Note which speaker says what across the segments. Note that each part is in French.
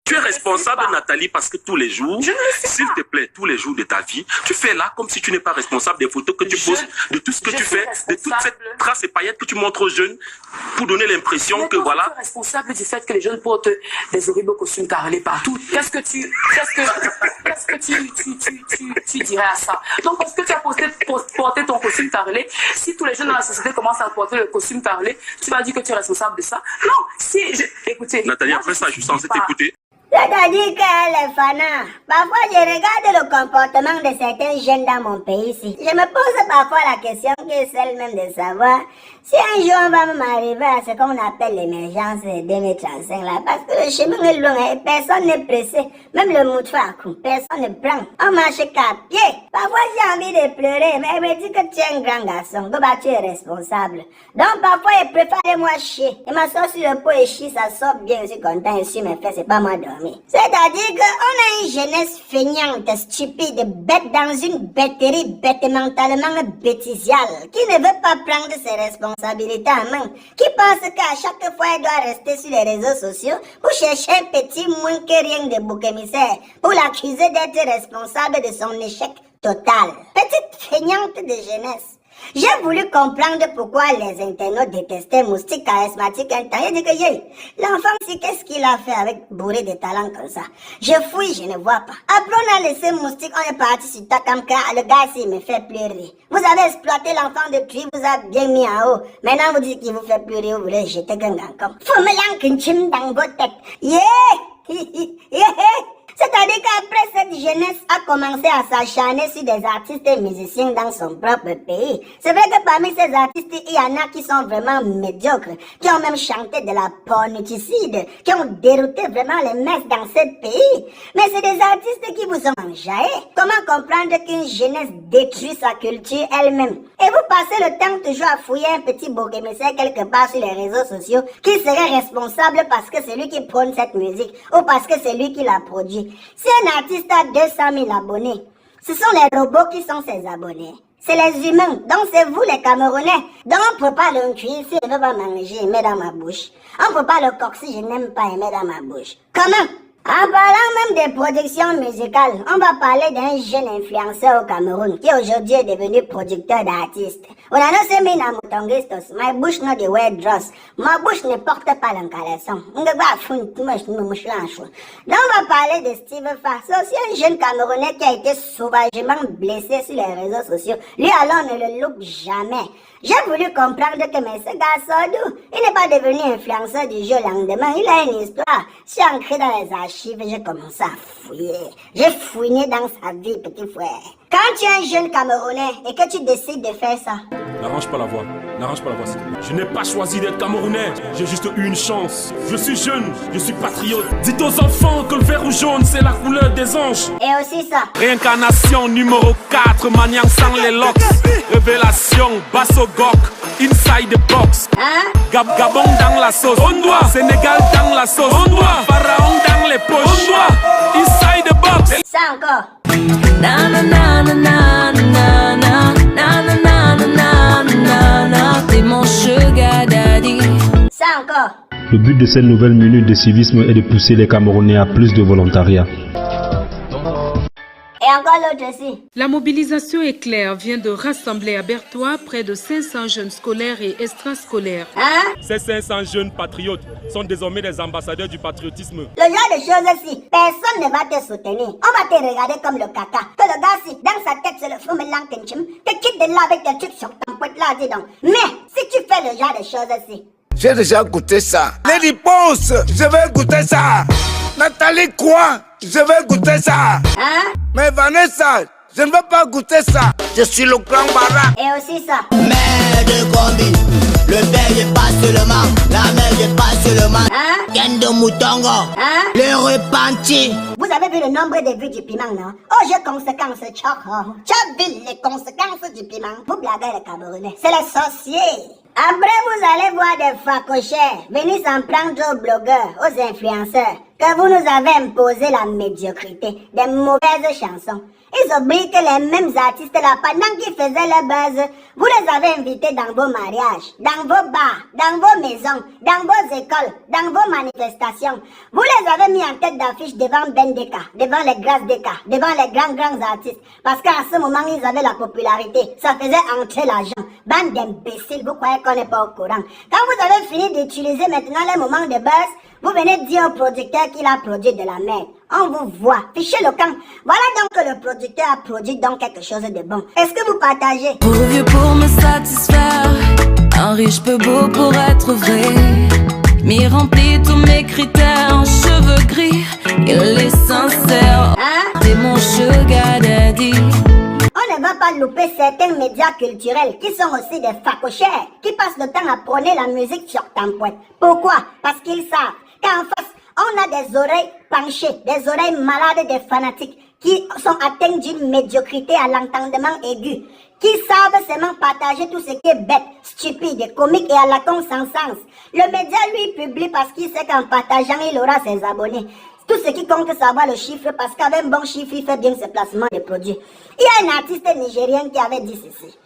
Speaker 1: Tu es responsable, Nathalie, parce que tous les jours, s'il te plaît, tous les jours de ta vie, tu fais là comme si tu n'es pas responsable des photos que tu poses, de tout ce que tu fais, de toute cette trace et paillettes que tu montres aux jeunes pour donner l'impression que voilà.
Speaker 2: Tu es responsable du fait que les jeunes portent des horribles costumes carrelés partout. Qu'est-ce que tu dirais à ça? Donc, parce que tu as porté ton costume carrelé, si tous les jeunes dans la société commencent à porter le costume carrelé, tu vas dire que tu es responsable de ça? Non, écoutez.
Speaker 1: Nathalie, après ça, je suis censé t'écouter.
Speaker 3: C'est-à-dire que les fanats, parfois je regarde le comportement de certains jeunes dans mon pays ici. Je me pose parfois la question qui est celle même de savoir si un jour on va même arriver à ce qu'on appelle l'émergence 2035 là, parce que le chemin est long et personne n'est pressé. Même le mouton à coup, personne ne prend. On marche qu'à pied. Parfois j'ai envie de pleurer, mais elle me dit que tu es un grand garçon, que bah, tu es responsable. Donc parfois il préfère moi chier. Il m'assoit sur le pot et chie, ça sort bien, je suis content, je suis mes fesses, c'est pas moi dormir. C'est-à-dire qu'on a une jeunesse feignante, stupide, bête dans une bêterie, bête mentalement bêtisiale, qui ne veut pas prendre ses responsabilités en main, qui pense qu'à chaque fois elle doit rester sur les réseaux sociaux pour chercher un petit moins que rien de bouc émissaire, pour l'accuser d'être responsable de son échec total. Petite feignante de jeunesse. J'ai voulu comprendre pourquoi les internautes détestaient Moustique charismatique un temps. J'ai dit que l'enfant, qu'est-ce qu'il a fait avec bourré de talent comme ça? Je fouille, je ne vois pas. Après on a laissé Moustique, on est parti sur Takamka, le gars ici me fait pleurer. Vous avez exploité l'enfant depuis, vous avez bien mis en haut. Maintenant vous dites qu'il vous fait pleurer, vous voulez jeter Gangan comme. Faut me l'enquinchim dans votre tête. Yeah! C'est-à-dire qu'après cette jeunesse a commencé à s'acharner sur des artistes et musiciens dans son propre pays. C'est vrai que parmi ces artistes, il y en a qui sont vraiment médiocres, qui ont même chanté de la porniticide, qui ont dérouté vraiment les messes dans ce pays. Mais c'est des artistes qui vous ont enjaillé. Comment comprendre qu'une jeunesse détruit sa culture elle-même? Et vous passez le temps toujours à fouiller un petit bourguémisseur quelque part sur les réseaux sociaux qui serait responsable parce que c'est lui qui prône cette musique ou parce que c'est lui qui la produit. Si un artiste a 200 000 abonnés, ce sont les robots qui sont ses abonnés. C'est les humains, donc c'est vous les Camerounais. Donc on ne peut pas le cuire si je ne veux pas manger et mettre dans ma bouche. On ne peut pas le coxer si je n'aime pas et mettre dans ma bouche. Comment? En parlant même des productions musicales, on va parler d'un jeune influenceur au Cameroun qui aujourd'hui est devenu producteur d'artistes. On a non se mis dans Moutongistos, ma bouche n'a de wear dross, ma bouche ne porte pas l'encaleçon. Donc on va parler de Steve Fass, aussi un jeune Camerounais qui a été sauvagement blessé sur les réseaux sociaux. Lui alors ne le loupe jamais. J'ai voulu comprendre que mais ce gars Sodou, il n'est pas devenu influenceur du jour au lendemain, il a une histoire. Je suis ancré dans les archives, j'ai commencé à fouiller. J'ai fouiné dans sa vie, petit frère. Quand tu es un jeune Camerounais et que tu décides de faire ça,
Speaker 4: n'arrange pas la voix, s'il te plaît. Je n'ai pas choisi d'être Camerounais, j'ai juste eu une chance. Je suis jeune, je suis patriote. Dites aux enfants que le vert ou jaune, c'est la couleur des anges.
Speaker 3: Et aussi ça.
Speaker 4: Réincarnation numéro 4, maniant sans les locks. Révélation, basso gok, inside the box.
Speaker 3: Hein?
Speaker 4: Gabon dans la sauce, on doit. Sénégal dans la sauce, on doit. Pharaon dans les poches, on doit. Inside the box.
Speaker 3: Ça encore.
Speaker 5: Na na na na na na na na na na na na na, t'es mon sugar daddy.
Speaker 3: Ça encore.
Speaker 6: Le but de cette nouvelle minute de civisme est de pousser les Camerounais à plus de volontariat.
Speaker 3: Et encore l'autre aussi.
Speaker 7: La mobilisation éclair vient de rassembler à Bertois près de 500 jeunes scolaires et extrascolaires.
Speaker 3: Hein?
Speaker 4: Ces 500 jeunes patriotes sont désormais des ambassadeurs du patriotisme.
Speaker 3: Le genre de choses-ci, personne ne va te soutenir. On va te regarder comme le caca. Que le gars-ci, dans sa tête, c'est le fou mélanchim. Te quitte de là avec tes trucs sur ton pote là, dis donc. Mais, si tu fais le genre de choses-ci.
Speaker 8: J'ai déjà goûté ça. Lady Ponce, je vais goûter ça. Nathalie quoi? Je vais goûter ça.
Speaker 3: Hein?
Speaker 8: Mais Vanessa, je ne veux pas goûter ça. Je suis le grand baraque.
Speaker 3: Et aussi ça.
Speaker 9: Mère de combi, le père est pas seulement, la mère est pas seulement.
Speaker 3: Hein?
Speaker 9: Gagne de moutongo,
Speaker 3: Hein?
Speaker 9: le repenti.
Speaker 3: Vous avez vu le nombre de vues du piment, non? Oh, j'ai conséquences, tchok. Tu as vu les conséquences du piment? Vous blaguez les Camerounais. C'est les sorciers. Après, vous allez voir des facochères venir s'en prendre aux blogueurs, aux influenceurs, que vous nous avez imposé la médiocrité, des mauvaises chansons. Ils oublient que les mêmes artistes là, pendant qu'ils faisaient le buzz, vous les avez invités dans vos mariages, dans vos bars, dans vos maisons, dans vos écoles, dans vos manifestations. Vous les avez mis en tête d'affiche devant Ben Deka, devant les Grâce Deka, devant les grands artistes. Parce qu'à ce moment, ils avaient la popularité. Ça faisait entrer l'argent. Bande d'imbéciles, vous croyez qu'on n'est pas au courant. Quand vous avez fini d'utiliser maintenant les moments de buzz, vous venez dire au producteur qu'il a produit de la merde. On vous voit. Fichez le camp. Voilà donc que le producteur a produit donc quelque chose de bon. Est-ce que vous partagez?
Speaker 5: Trop vieux pour me satisfaire, un riche peu beau pour être vrai. M'y remplit tous mes critères, cheveux gris, il est sincère. T'es mon sugar daddy.
Speaker 3: On ne va pas louper certains médias culturels qui sont aussi des facochères, qui passent le temps à prôner la musique sur tempointe. Pourquoi? Parce qu'ils savent qu'en face, on a des oreilles penchées, des oreilles malades des fanatiques qui sont atteints d'une médiocrité à l'entendement aigu, qui savent seulement partager tout ce qui est bête, stupide, comique et à la con sans sens. Le média, lui, publie parce qu'il sait qu'en partageant, il aura ses abonnés. Tout ce qui compte, c'est avoir le chiffre, parce qu'avec un bon chiffre, il fait bien ses placements de produits. Il y a un artiste nigérien qui avait dit ceci.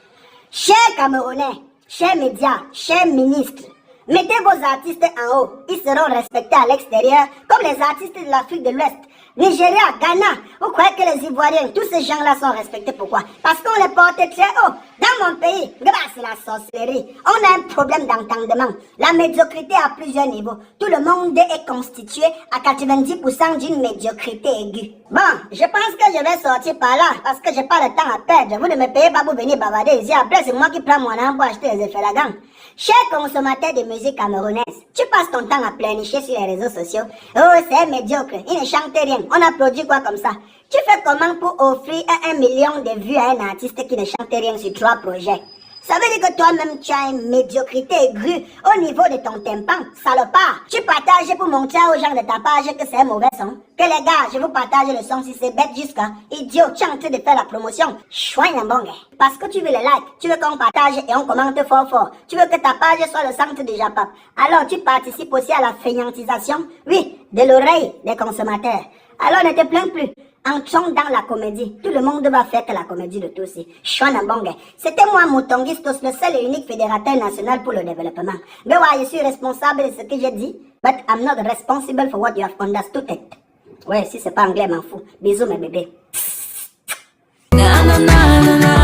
Speaker 3: Chers Camerounais, chers médias, chers ministres, mettez vos artistes en haut. Ils seront respectés à l'extérieur, comme les artistes de l'Afrique de l'Ouest. Nigeria, Ghana, vous croyez que les Ivoiriens, tous ces gens-là sont respectés, pourquoi? Parce qu'on les porte très haut. Dans mon pays, grâce à la sorcellerie, on a un problème d'entendement. La médiocrité à plusieurs niveaux. Tout le monde est constitué à 90% d'une médiocrité aiguë. Bon, je pense que je vais sortir par là, parce que j'ai pas le temps à perdre. Vous ne me payez pas pour venir bavarder ici. Après, c'est moi qui prends mon arme pour acheter les effets la gang. Chers consommateurs de musique camerounaise, tu passes ton temps à pleurnicher sur les réseaux sociaux. Oh, c'est médiocre, il ne chante rien. On a produit quoi comme ça? Tu fais comment pour offrir 1 million de vues à un artiste qui ne chante rien sur 3 projets? Ça veut dire que toi-même, tu as une médiocrité aiguë au niveau de ton tympan, salopard. Tu partages pour montrer aux gens de ta page que c'est un mauvais son. Que les gars, je vous partage le son si c'est bête jusqu'à idiot, tu es en train de faire la promotion. Chouin un bon gars. Parce que tu veux le like, tu veux qu'on partage et on commente fort. Tu veux que ta page soit le centre du Japap. Alors tu participes aussi à la fainéantisation, oui, de l'oreille des consommateurs. Alors ne te plains plus. Entrons dans la comédie. Tout le monde va faire que la comédie de tous. C'était moi, Moutongistos, le seul et unique fédérateur national pour le développement. Mais ouais, je suis responsable de ce que j'ai dit, but I'm not responsible for what you have understood it. Ouais, si c'est pas anglais, m'en fous. Bisous, mes bébés.
Speaker 5: Na na na na na.